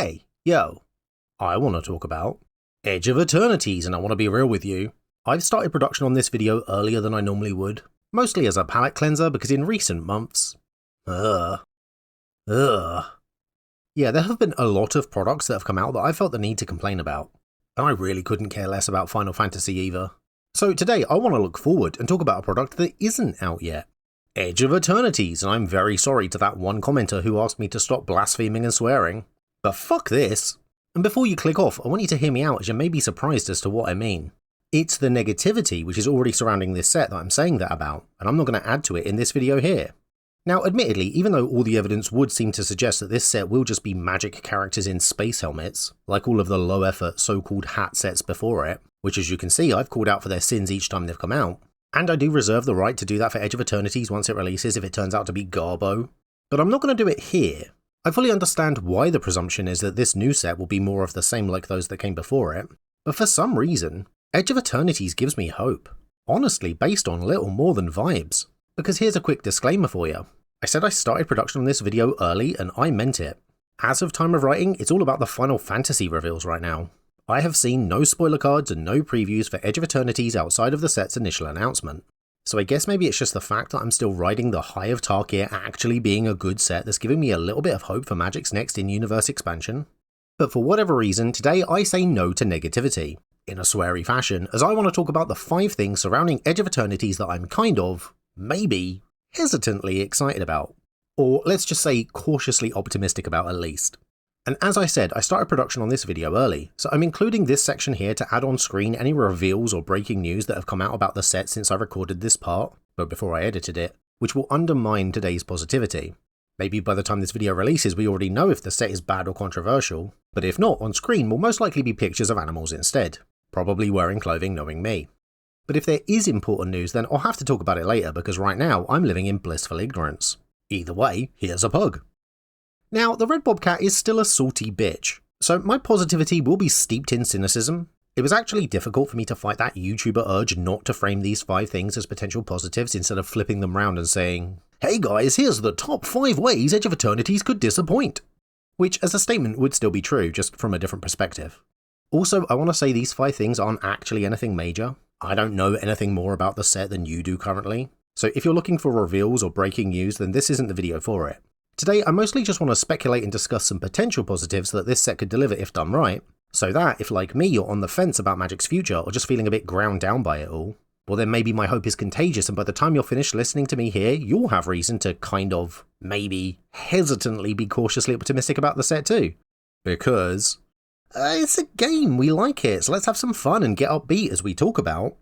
Hey, yo, I want to talk about Edge of Eternities, and I want to be real with you. I've started production on this video earlier than I normally would, mostly as a palate cleanser because in recent months, yeah, there have been a lot of products that have come out that I felt the need to complain about, and I really couldn't care less about Final Fantasy either. So today I want to look forward and talk about a product that isn't out yet. Edge of Eternities, and I'm very sorry to that one commenter who asked me to stop blaspheming and swearing. But fuck this! And before you click off, I want you to hear me out as you may be surprised as to what I mean. It's the negativity which is already surrounding this set that I'm saying that about, and I'm not going to add to it in this video here. Now admittedly, even though all the evidence would seem to suggest that this set will just be magic characters in space helmets, like all of the low effort so-called hat sets before it, which as you can see I've called out for their sins each time they've come out, and I do reserve the right to do that for Edge of Eternities once it releases if it turns out to be garbo, but I'm not going to do it here. I fully understand why the presumption is that this new set will be more of the same like those that came before it, but for some reason, Edge of Eternities gives me hope. Honestly, based on little more than vibes. Because here's a quick disclaimer for you. I said I started production on this video early and I meant it. As of time of writing, it's all about the Final Fantasy reveals right now. I have seen no spoiler cards and no previews for Edge of Eternities outside of the set's initial announcement. So I guess maybe it's just the fact that I'm still riding the high of Tarkir actually being a good set that's giving me a little bit of hope for Magic's next in-universe expansion. But for whatever reason, today I say no to negativity, in a sweary fashion, as I want to talk about the 5 things surrounding Edge of Eternities that I'm kind of, maybe, hesitantly excited about. Or let's just say cautiously optimistic about at least. And as I said, I started production on this video early, so I'm including this section here to add on screen any reveals or breaking news that have come out about the set since I recorded this part, but before I edited it, which will undermine today's positivity. Maybe by the time this video releases we already know if the set is bad or controversial, but if not, on screen will most likely be pictures of animals instead, probably wearing clothing knowing me. But if there is important news then I'll have to talk about it later because right now I'm living in blissful ignorance. Either way, here's a pug. Now, the Red Bobcat is still a salty bitch, so my positivity will be steeped in cynicism. It was actually difficult for me to fight that YouTuber urge not to frame these 5 things as potential positives instead of flipping them round and saying, "Hey guys, here's the top 5 ways Edge of Eternities could disappoint." Which as a statement would still be true, just from a different perspective. Also, I want to say these 5 things aren't actually anything major. I don't know anything more about the set than you do currently, so if you're looking for reveals or breaking news then this isn't the video for it. Today I mostly just want to speculate and discuss some potential positives that this set could deliver if done right, so that if like me you're on the fence about Magic's future or just feeling a bit ground down by it all, well then maybe my hope is contagious and by the time you're finished listening to me here you'll have reason to kind of, maybe, hesitantly be cautiously optimistic about the set too. Because it's a game, we like it, so let's have some fun and get upbeat as we talk about.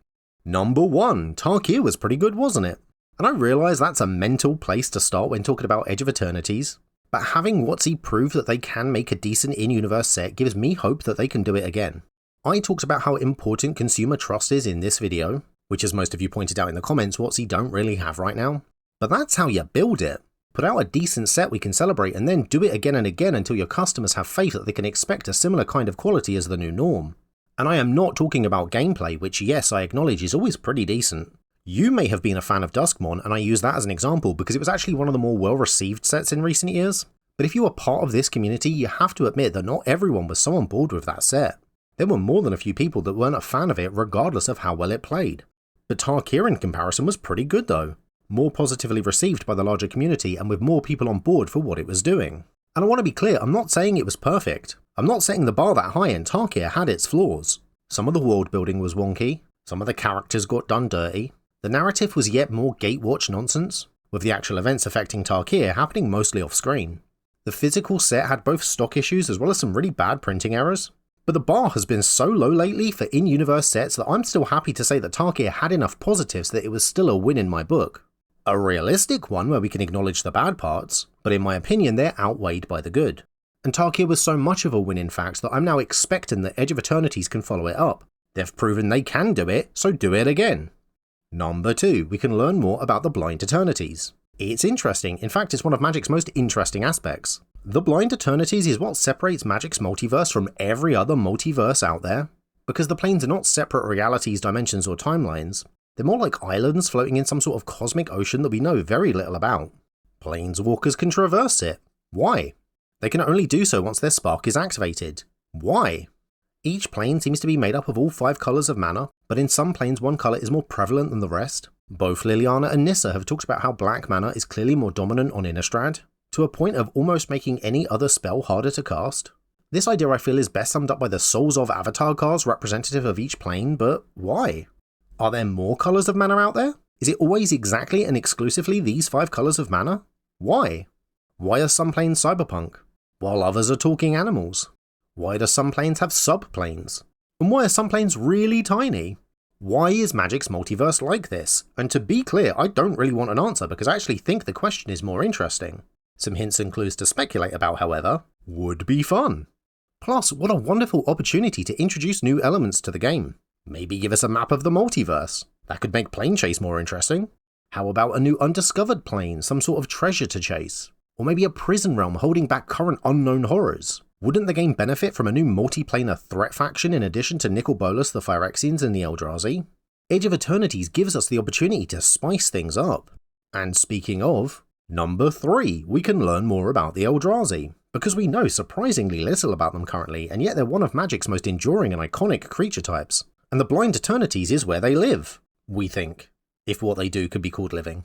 Number 1, Tarkir was pretty good, wasn't it? And I realise that's a mental place to start when talking about Edge of Eternities, but having WotC prove that they can make a decent in-universe set gives me hope that they can do it again. I talked about how important consumer trust is in this video, which as most of you pointed out in the comments WotC don't really have right now, but that's how you build it. Put out a decent set we can celebrate and then do it again and again until your customers have faith that they can expect a similar kind of quality as the new norm. And I am not talking about gameplay, which yes I acknowledge is always pretty decent. You may have been a fan of Duskmon, and I use that as an example because it was actually one of the more well-received sets in recent years. But if you are part of this community, you have to admit that not everyone was so on board with that set. There were more than a few people that weren't a fan of it regardless of how well it played. But Tarkir in comparison was pretty good though. More positively received by the larger community and with more people on board for what it was doing. And I want to be clear, I'm not saying it was perfect. I'm not setting the bar that high and Tarkir had its flaws. Some of the world building was wonky, some of the characters got done dirty. The narrative was yet more Gatewatch nonsense, with the actual events affecting Tarkir happening mostly off-screen. The physical set had both stock issues as well as some really bad printing errors, but the bar has been so low lately for in-universe sets that I'm still happy to say that Tarkir had enough positives that it was still a win in my book. A realistic one where we can acknowledge the bad parts, but in my opinion they're outweighed by the good. And Tarkir was so much of a win in fact that I'm now expecting that Edge of Eternities can follow it up. They've proven they can do it, so do it again. Number 2, we can learn more about the Blind Eternities. It's interesting, in fact it's one of Magic's most interesting aspects. The Blind Eternities is what separates Magic's multiverse from every other multiverse out there, because the planes are not separate realities, dimensions or timelines, they're more like islands floating in some sort of cosmic ocean that we know very little about. Planeswalkers can traverse it. Why? They can only do so once their spark is activated. Why? Each plane seems to be made up of all 5 colours of mana, but in some planes one colour is more prevalent than the rest. Both Liliana and Nissa have talked about how black mana is clearly more dominant on Innistrad, to a point of almost making any other spell harder to cast. This idea I feel is best summed up by the Souls of Avatar cards representative of each plane, but why? Are there more colours of mana out there? Is it always exactly and exclusively these 5 colours of mana? Why? Why are some planes cyberpunk, while others are talking animals? Why do some planes have subplanes? And why are some planes really tiny? Why is Magic's multiverse like this? And to be clear, I don't really want an answer because I actually think the question is more interesting. Some hints and clues to speculate about, however, would be fun. Plus, what a wonderful opportunity to introduce new elements to the game. Maybe give us a map of the multiverse. That could make plane chase more interesting. How about a new undiscovered plane, some sort of treasure to chase? Or maybe a prison realm holding back current unknown horrors? Wouldn't the game benefit from a new multiplanar threat faction in addition to Nicol Bolas, the Phyrexians, and the Eldrazi? Edge of Eternities gives us the opportunity to spice things up. And speaking of, number 3, we can learn more about the Eldrazi, because we know surprisingly little about them currently, and yet they're one of Magic's most enduring and iconic creature types. And the Blind Eternities is where they live, we think, if what they do could be called living.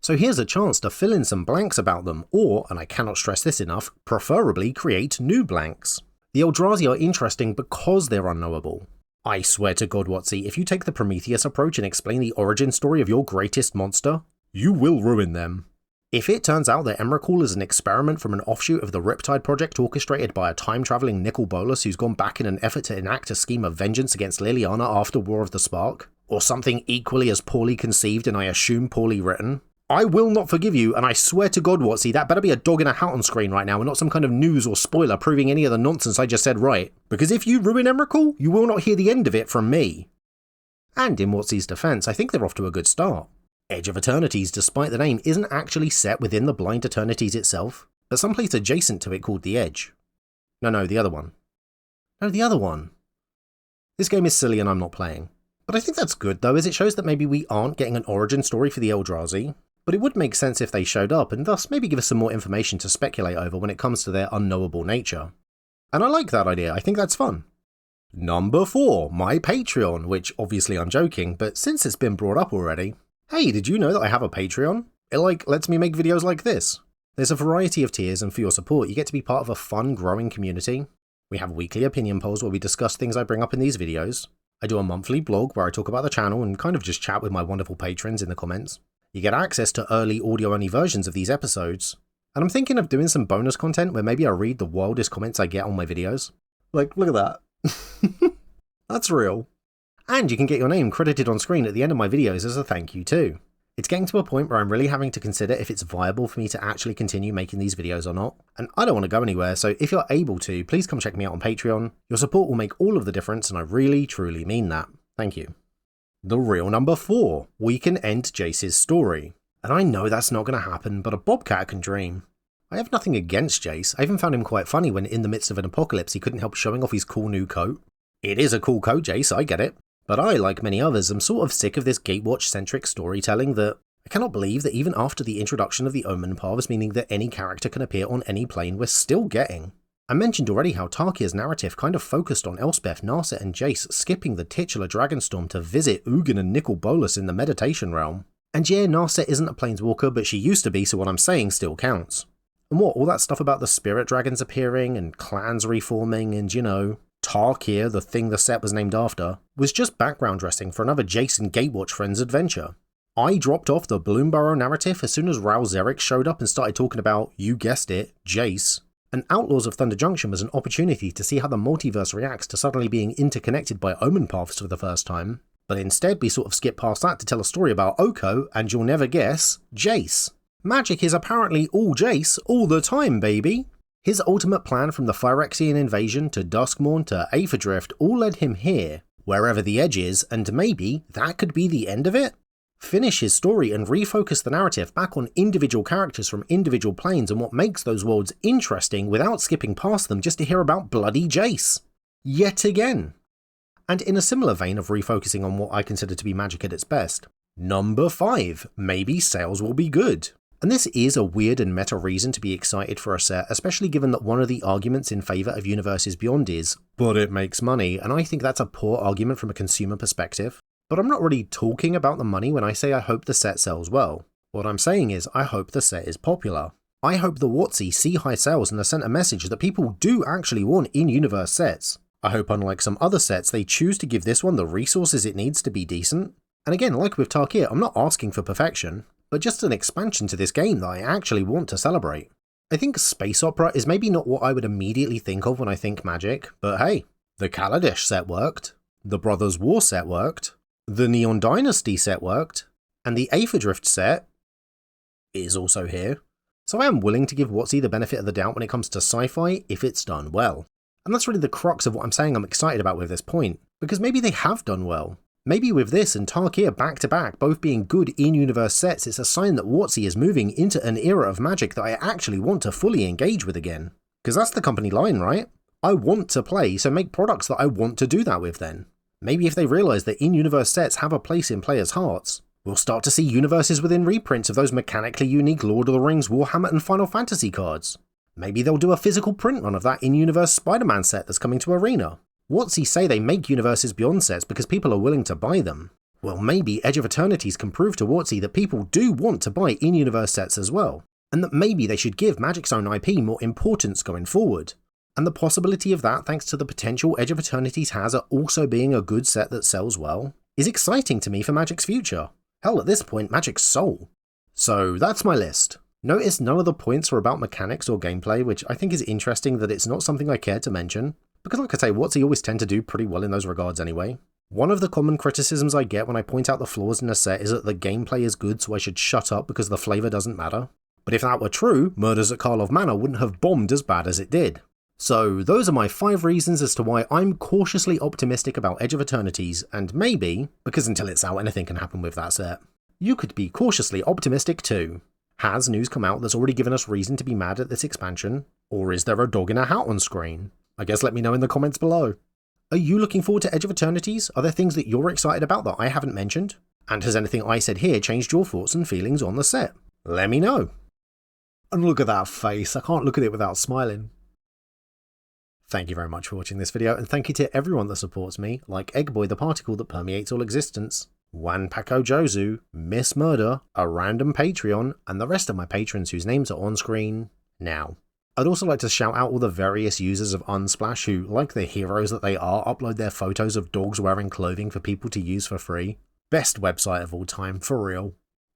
So here's a chance to fill in some blanks about them, or, and I cannot stress this enough, preferably create new blanks. The Eldrazi are interesting because they're unknowable. I swear to God, Watsy, if you take the Prometheus approach and explain the origin story of your greatest monster, you will ruin them. If it turns out that Emrakul is an experiment from an offshoot of the Riptide project orchestrated by a time-travelling Nicol Bolas who's gone back in an effort to enact a scheme of vengeance against Liliana after War of the Spark, or something equally as poorly conceived and I assume poorly written, I will not forgive you, and I swear to God, Watsy, that better be a dog in a hat on screen right now and not some kind of news or spoiler proving any of the nonsense I just said right, because if you ruin Emrakul, you will not hear the end of it from me. And in Watsy's defense, I think they're off to a good start. Edge of Eternities, despite the name, isn't actually set within the Blind Eternities itself, but someplace adjacent to it called the Edge. No, the other one. No, the other one. This game is silly and I'm not playing. But I think that's good though, as it shows that maybe we aren't getting an origin story for the Eldrazi, but it would make sense if they showed up and thus maybe give us some more information to speculate over when it comes to their unknowable nature. And I like that idea, I think that's fun. Number 4, my Patreon, which obviously I'm joking, but since it's been brought up already, hey, did you know that I have a Patreon? It lets me make videos like this. There's a variety of tiers, and for your support you get to be part of a fun, growing community. We have weekly opinion polls where we discuss things I bring up in these videos. I do a monthly blog where I talk about the channel and kind of just chat with my wonderful patrons in the comments. You get access to early audio-only versions of these episodes. And I'm thinking of doing some bonus content where maybe I read the wildest comments I get on my videos. Like, look at that. That's real. And you can get your name credited on screen at the end of my videos as a thank you too. It's getting to a point where I'm really having to consider if it's viable for me to actually continue making these videos or not, and I don't want to go anywhere, so if you're able to, please come check me out on Patreon. Your support will make all of the difference, and I really, truly mean that. Thank you. The real number 4, we can end Jace's story. And I know that's not going to happen, but a bobcat can dream. I have nothing against Jace. I even found him quite funny when in the midst of an apocalypse he couldn't help showing off his cool new coat. It is a cool coat, Jace, I get it. But I, like many others, am sort of sick of this Gatewatch-centric storytelling that I cannot believe that even after the introduction of the Omen paths, meaning that any character can appear on any plane, we're still getting. I mentioned already how Tarkia's narrative kind of focused on Elspeth, Narset and Jace skipping the titular Dragonstorm to visit Ugin and Nicol Bolas in the Meditation Realm. And yeah, Narset isn't a planeswalker, but she used to be, so what I'm saying still counts. And what, all that stuff about the spirit dragons appearing and clans reforming and, you know, Tarkia, the thing the set was named after, was just background dressing for another Jace and Gatewatch friend's adventure. I dropped off the Bloomburrow narrative as soon as Raul Zarek showed up and started talking about, you guessed it, Jace. And Outlaws of Thunder Junction was an opportunity to see how the multiverse reacts to suddenly being interconnected by Omen paths for the first time. But instead we sort of skip past that to tell a story about Oko, and you'll never guess, Jace. Magic is apparently all Jace all the time, baby. His ultimate plan from the Phyrexian invasion to Duskmourn to Aetherdrift all led him here, wherever the edge is, and maybe that could be the end of it? Finish his story and refocus the narrative back on individual characters from individual planes and what makes those worlds interesting without skipping past them just to hear about bloody Jace. Yet again. And in a similar vein of refocusing on what I consider to be Magic at its best, number 5, maybe sales will be good. And this is a weird and meta reason to be excited for a set, especially given that one of the arguments in favour of Universes Beyond is, but it makes money, and I think that's a poor argument from a consumer perspective. But I'm not really talking about the money when I say I hope the set sells well. What I'm saying is I hope the set is popular. I hope the WotC see high sales and are sent a message that people do actually want in-universe sets. I hope unlike some other sets they choose to give this one the resources it needs to be decent. And again, like with Tarkir, I'm not asking for perfection, but just an expansion to this game that I actually want to celebrate. I think space opera is maybe not what I would immediately think of when I think Magic, but hey, the Kaladesh set worked, the Brothers War set worked, the Neon Dynasty set worked, and the Aetherdrift set is also here. So I am willing to give WotC the benefit of the doubt when it comes to sci-fi if it's done well. And that's really the crux of what I'm saying I'm excited about with this point, because maybe they have done well. Maybe with this and Tarkir back to back both being good in-universe sets, it's a sign that WotC is moving into an era of Magic that I actually want to fully engage with again. Because that's the company line, right? I want to play, so make products that I want to do that with then. Maybe if they realise that in-universe sets have a place in players' hearts, we'll start to see universes within reprints of those mechanically unique Lord of the Rings, Warhammer and Final Fantasy cards. Maybe they'll do a physical print run of that in-universe Spider-Man set that's coming to Arena. WotC say they make Universes Beyond sets because people are willing to buy them. Well, maybe Edge of Eternities can prove to WotC that people do want to buy in-universe sets as well, and that maybe they should give Magic's own IP more importance going forward. And the possibility of that, thanks to the potential Edge of Eternities has at also being a good set that sells well, is exciting to me for Magic's future. Hell, at this point, Magic's soul. So that's my list. Notice none of the points are about mechanics or gameplay, which I think is interesting that it's not something I care to mention, because like I say, WotC always tend to do pretty well in those regards anyway. One of the common criticisms I get when I point out the flaws in a set is that the gameplay is good, so I should shut up because the flavour doesn't matter. But if that were true, Murders at Karlov Manor wouldn't have bombed as bad as it did. So those are my 5 reasons as to why I'm cautiously optimistic about Edge of Eternities, and maybe, because until it's out anything can happen with that set, you could be cautiously optimistic too. Has news come out that's already given us reason to be mad at this expansion? Or is there a dog in a hat on screen? I guess let me know in the comments below. Are you looking forward to Edge of Eternities? Are there things that you're excited about that I haven't mentioned? And has anything I said here changed your thoughts and feelings on the set? Let me know. And look at that face, I can't look at it without smiling. Thank you very much for watching this video, and thank you to everyone that supports me, like Eggboy the particle that permeates all existence, Wanpako Jozu, Miss Murder, a random Patreon, and the rest of my patrons whose names are on screen now. I'd also like to shout out all the various users of Unsplash who, like the heroes that they are, upload their photos of dogs wearing clothing for people to use for free. Best website of all time, for real.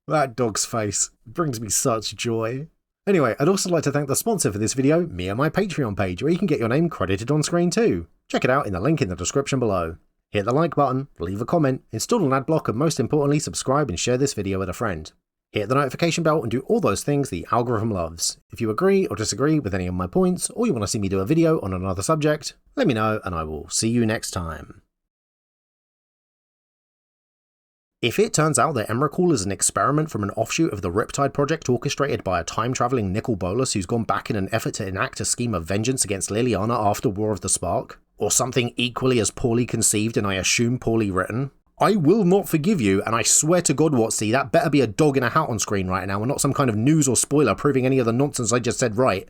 That dog's face brings me such joy. Anyway, I'd also like to thank the sponsor for this video, me and my Patreon page, where you can get your name credited on screen too. Check it out in the link in the description below. Hit the like button, leave a comment, install an ad block, and most importantly subscribe and share this video with a friend. Hit the notification bell and do all those things the algorithm loves. If you agree or disagree with any of my points, or you want to see me do a video on another subject, let me know and I will see you next time. If it turns out that Emrakul is an experiment from an offshoot of the Riptide project orchestrated by a time-travelling Nicol Bolas who's gone back in an effort to enact a scheme of vengeance against Liliana after War of the Spark, or something equally as poorly conceived and I assume poorly written, I will not forgive you, and I swear to God, WotC, that better be a dog in a hat on screen right now and not some kind of news or spoiler proving any of the nonsense I just said right.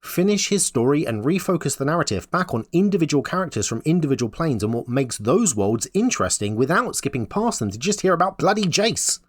Finish his story and refocus the narrative back on individual characters from individual planes and what makes those worlds interesting without skipping past them to just hear about bloody Jace.